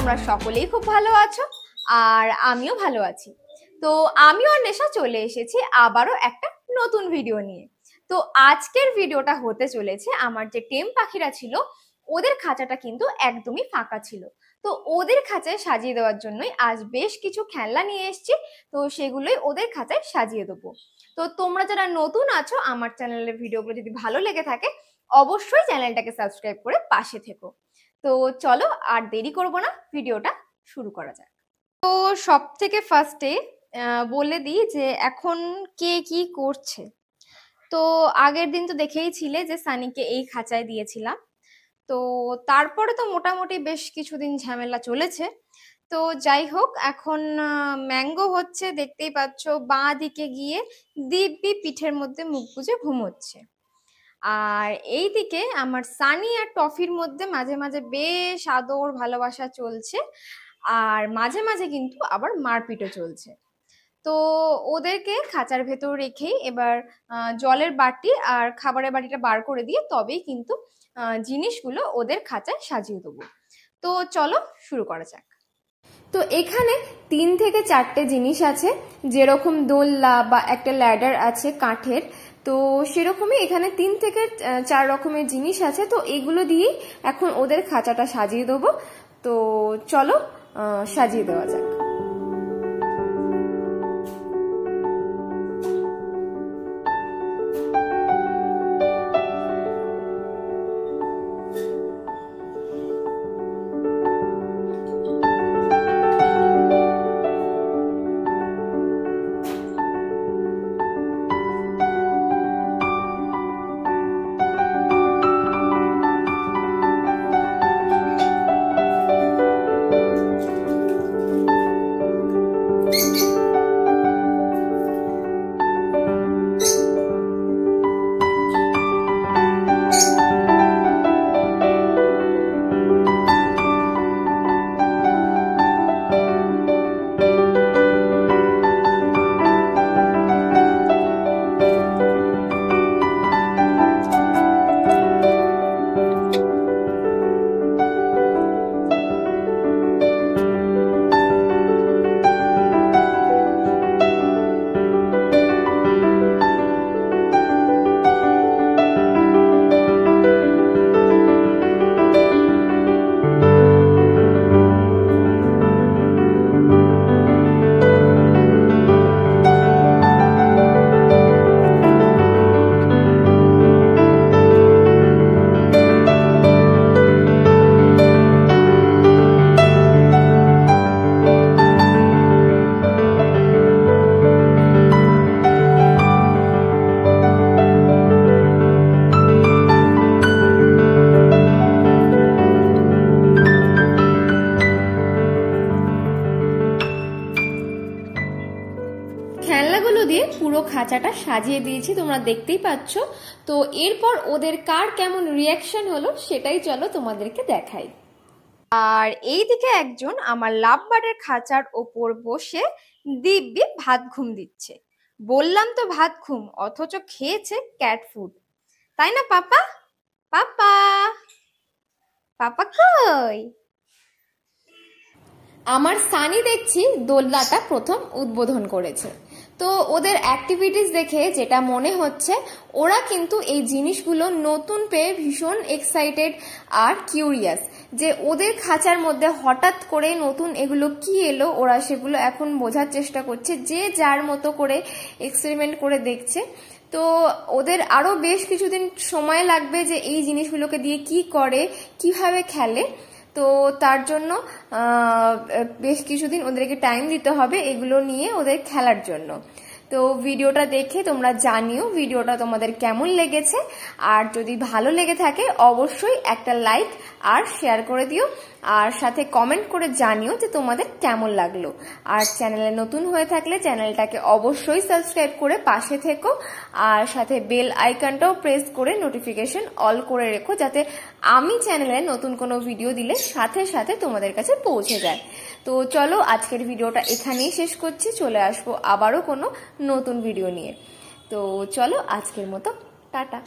তোমরা সকলেই খুব ভালো আছো আর আমিও ভালো আছি। তো আমিও আর নেশা চলে এসেছি আবারও একটা নতুন ভিডিও নিয়ে। তো আজকের ভিডিওটা হতে চলেছে আমার যে টেম পাখিরা ছিল ওদের খাঁচাটা কিন্তু একদমই ফাঁকা ছিল। তো ওদের খাঁচায় সাজিয়ে দেওয়ার জন্যই আজ বেশ কিছু খেলনা নিয়ে এসেছি। তো সেগুলোই ওদের খাঁচায় সাজিয়ে দেবো। তো তোমরা যারা নতুন আছো আমার চ্যানেলের ভিডিওগুলো যদি ভালো লেগে থাকে অবশ্যই চ্যানেলটাকে সাবস্ক্রাইব করে পাশে থেকো। তো চলো আর দেরি করব না, ভিডিওটা শুরু করা যাক। তো সব থেকে ফার্স্টে বলে দিই যে এখন কে কি করছে। তো আগের দিন তো দেখেই ছিলে যে সানিকে এই খাঁচায় দিয়েছিলাম। তো তারপরে তো মোটামুটি বেশ কিছুদিন ঝামেলা চলেছে। তো যাই হোক, এখন ম্যাঙ্গো হচ্ছে, দেখতেই পাচ্ছ বাঁ দিকে গিয়ে দিব্যি পিঠের মধ্যে মুখ গুজে ঘুমোচ্ছে। আর এইদিকে আমার সানি আর টফির মধ্যে মাঝে মাঝে বেশ আদর ভালোবাসা চলছে, আর মাঝে মাঝে কিন্তু আবার মারপিটও চলছে। তো ওদেরকে খাঁচার ভেতর রেখেই এবার জলের বাটি আর খাবারের বাটিটা বার করে দিয়ে তবেই কিন্তু জিনিসগুলো ওদের খাঁচায় সাজিয়ে দেবো। তো চলো শুরু করা যাক। তো এখানে 3 থেকে 4টে জিনিস আছে, যেরকম দোলনা বা একটা ল্যাডার আছে কাঠের। তো সেরকমই এখানে 3 থেকে 4 রকমের জিনিস আছে। তো এগুলো দিয়েই এখন ওদের খাঁচাটা সাজিয়ে দেবো। তো চলো সাজিয়ে দেওয়া যাক। খেলনাগুলো দিয়ে পুরো খাঁচাটা সাজিয়ে দিয়েছি, তোমরা দেখতেই পাচ্ছ। তো এরপর ওদের কার কেমন রিয়াকশন হলো সেটাই চলো তোমাদেরকে দেখাই। আর এইদিকে একজন আমার লাভ বার্ডের খাঁচার ওপর বসে দিব্যি ভাত ঘুম দিচ্ছে। বললাম তো ভাত ঘুম, অথচ খেয়েছে ক্যাট ফুড। তাই না পাপা? পাপা পাপা কই? আমার সানি দেখছি দোলনাটা প্রথম উদ্বোধন করেছে। তো ওদের অ্যাক্টিভিটিস দেখে যেটা মনে হচ্ছে ওরা কিন্তু এই জিনিসগুলো নতুন পেয়ে ভীষণ এক্সাইটেড আর কিউরিয়াস, যে ওদের খাঁচার মধ্যে হঠাৎ করে নতুন এগুলো কি এলো, ওরা সেগুলো এখন বোঝার চেষ্টা করছে, যে যার মতো করে এক্সপেরিমেন্ট করে দেখছে। তো ওদের আরো বেশ কিছুদিন সময় লাগবে যে এই জিনিসগুলোকে দিয়ে কি করে, কিভাবে খেলে। তো তার জন্য বেশ কিছুদিন ওদেরকে টাইম দিতে হবে এগুলো নিয়ে ওদের খেলার জন্য। তো ভিডিওটা দেখে তোমরা জানিও ভিডিওটা তোমাদের কেমন লেগেছে, আর যদি ভালো লেগে থাকে অবশ্যই একটা লাইক আর শেয়ার করে দিও, আর সাথে কমেন্ট করে জানিও যে তোমাদের কেমন লাগলো। আর চ্যানেলে নতুন হয়ে থাকলে চ্যানেলটাকে অবশ্যই সাবস্ক্রাইব করে পাশে থেকো, আর সাথে বেল আইকনটাও প্রেস করে নোটিফিকেশন অল করে রেখো, যাতে আমি চ্যানেলে নতুন কোনো ভিডিও দিলে সাথে সাথে তোমাদের কাছে পৌঁছে যায়। তো চলো আজকের ভিডিওটা এখানেই শেষ করছি, চলে আসবো আবারও কোনো নতুন ভিডিও নিয়ে। তো চলো আজকের মতো টাটা।